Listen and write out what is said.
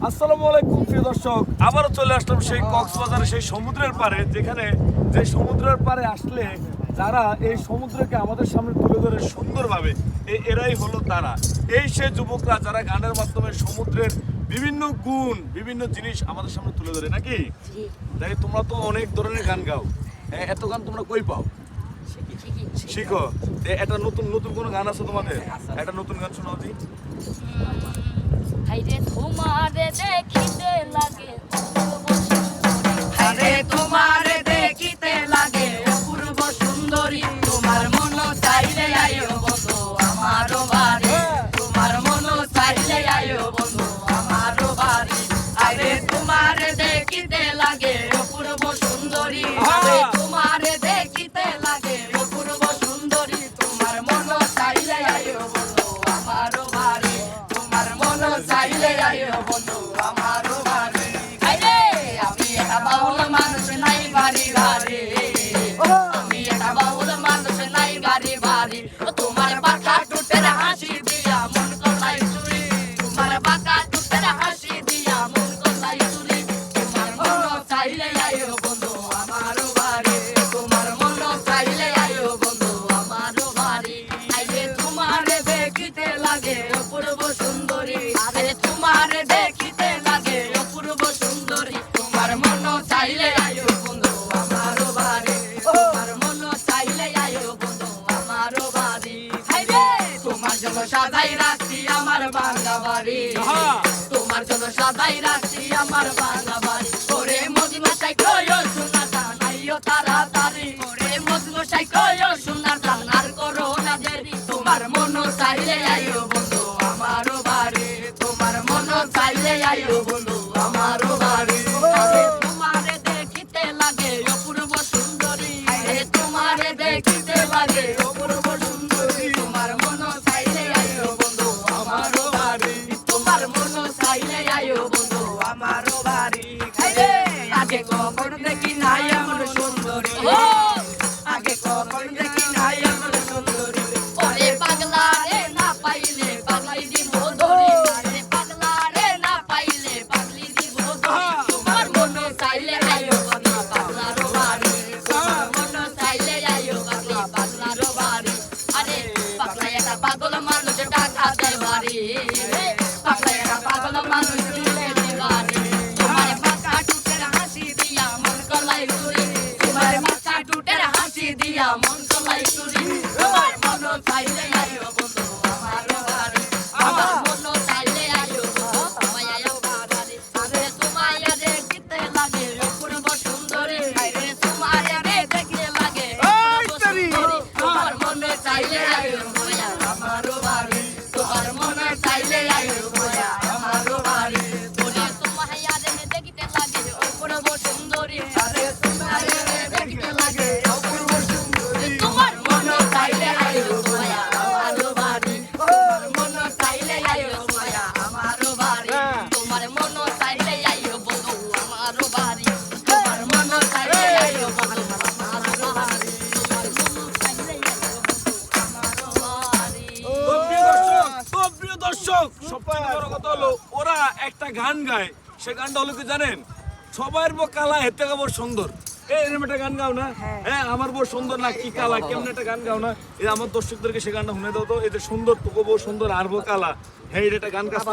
আসসালামু আলাইকুম প্রিয় দর্শক, আবারও চলে আসলাম সেই কক্সবাজারে, সেই সমুদ্রের পাড়ে, যেখানে যে সমুদ্রের পাড়ে আসলে যারা এই সমুদ্রকে আমাদের সামনে তুলে ধরে সুন্দরভাবে, এরাই হলো তারা, এই সে যুবকরা যারা গানের মাধ্যমে সমুদ্রের বিভিন্ন গুণ, বিভিন্ন জিনিস আমাদের সামনে তুলে ধরে, নাকি? তাই তোমরা তো অনেক ধরনের গান গাও, এত গান তোমরা কই পাও? শিখো। একটা নতুন নতুন কোনো গান আছে তোমাদের? একটা নতুন গান শোনাও জি। হাইরে তোমারে দেখিতে লাগে আরে তোমারে দেখিতে লাগে অপূর্ব সুন্দরী, তোমার মন চাইলে আইও বন্ধু আমারও বাড়ি, তোমার মন চাইলে আইও বন্ধু আমারও বাড়ি। আরে তোমারে দেখিতে লাগে অপূর্ব সুন্দরী, আরে তোমারে দেখিতে লাগে অপূর্ব সুন্দরী, তোমার মন চাইলে আইও বন্ধু আমারও বাড়ি, তোমার মন চাইলে আইও বন্ধু আমারও বাড়ি। আরে আমি একটা বাউল মানুষ নাই বাড়ি বাড়ি, আমি একটা বাউল মানুষ নাই বাড়ি বাড়ি, তোমার বাঁকা টুটের হাসি দিয়া মন করলাই চুরি, তোমার বাঁকা টুটের হাসি দিয়া মন করলাই চুরি, তোমার মন চাইলে আইও বন্ধু আমারও বাড়ি, তোমার মন চাইলে আইও বন্ধু আমারও বাড়ি। আইরে তোমারে দেখিতে লাগে অপূর্ব সুন্দরী, আরে তোমারে দেখিতে লাগে অপূর্ব সুন্দরী, তোমার মন চাইলে আইও বন্ধু আমারও বাড়ি, তোমার মন চাইলে আইও বন্ধু আমারও বাড়ি। আইরে তোমার জন্য সাজাই রাখছি আমার বাংলা বাড়ি, তোমার জন্য সাজাই রাখছি আমার বাংলা বাড়ি। ওরে মজমশাই কইও শোনা জানাইও তাড়াতাড়ি, ওরে মজমশাই কইও শোনা জানার করো না দেরি, তোমার মন চাইলে আইও বন্ধু আমারও বাড়ি, তোমার মন চাইলে আইও বন্ধু আমারও বাড়ি। আরে তোমারে দেখিতে লাগে অপূর্ব সুন্দরী, আরে তোমারে দেখিতে লাগে অপূর্ব সুন্দরী, তোমার মন চাইলে আইও বন্ধু আমারও বাড়ি, তোমার মন চাইলে আইও বন্ধু আমারও বাড়ি। আরে আগে কখন দেখি নাই এমন সুন্দরী, আগে কখন দেখি নাই এমন সুন্দরী, ওরে পাগলা রে না পাইলে পাগলাই দিব ধরি, আরে পাগলা রে না পাইলে পাগলি দিব ধরি, তোমার মন চাইলে আইও পাগলা পাগলারও বাড়ি, তোমার মন চাইলে আইও পাগলা পাগলারও বাড়ি। আরে পাগলা একটা পাগল মানুষ টাকা দেয় বাড়ি, পাগলা একটা পাগল মানুষ দিলে দিবারে, তোমার মাথা টুটের হাসি দিয়া মন কলাই চুরি, তোমার মাথা টুটের হাসি দিয়া মন কলাই চুরি, তোমার মন চাইলে আইও বন্ধু আমারও বাড়ি, আমার মন চাইলে আইও বন্ধু তোমায় আইও বাড়ি। আরে তোমায় দেখিতে লাগে অপূর্ব সুন্দরী, আরে তোমায় দেখিতে লাগে অপূর্ব সুন্দরী, তোমার মন চাইলে আইও মায়া আমারও বাড়ি, তোমার মন চাইলে আইও মায়া আমারও বাড়ি। ওরে তোমায় দেখিতে লাগে অপূর্ব সুন্দরী, আরে তোমায় দেখিতে লাগে অপূর্ব সুন্দরী, তোমার মন চাইলে আইও মায়া আমারও বাড়ি, তোমার মন চাইলে আইও মায়া আমারও বাড়ি, তোমার মন চাইলে আইও বন্ধু আমারও বাড়ি, তোমার মন চাইলে আইও বন্ধু আমারও বাড়ি, তোমার মন চাইলে আইও বন্ধু আমারও বাড়ি। তো প্রিয় দর্শক, সবচেয়ে বড় কথা হলো ওরা একটা গান গায়, সে গানটা হলো কি জানেন? সবার বউ কালা হেতে বড় সুন্দর, এরকম একটা গান গাও না? হ্যাঁ, আমার বউ সুন্দর না কি কালা, কেমন একটা গান গাও না? এই আমার দর্শকদেরকে সে গানটা শুনে দাও তো, এই যে সুন্দর তোকে বউ সুন্দর আর বউ কালা, হ্যাঁ এটা একটা গান গাছ না?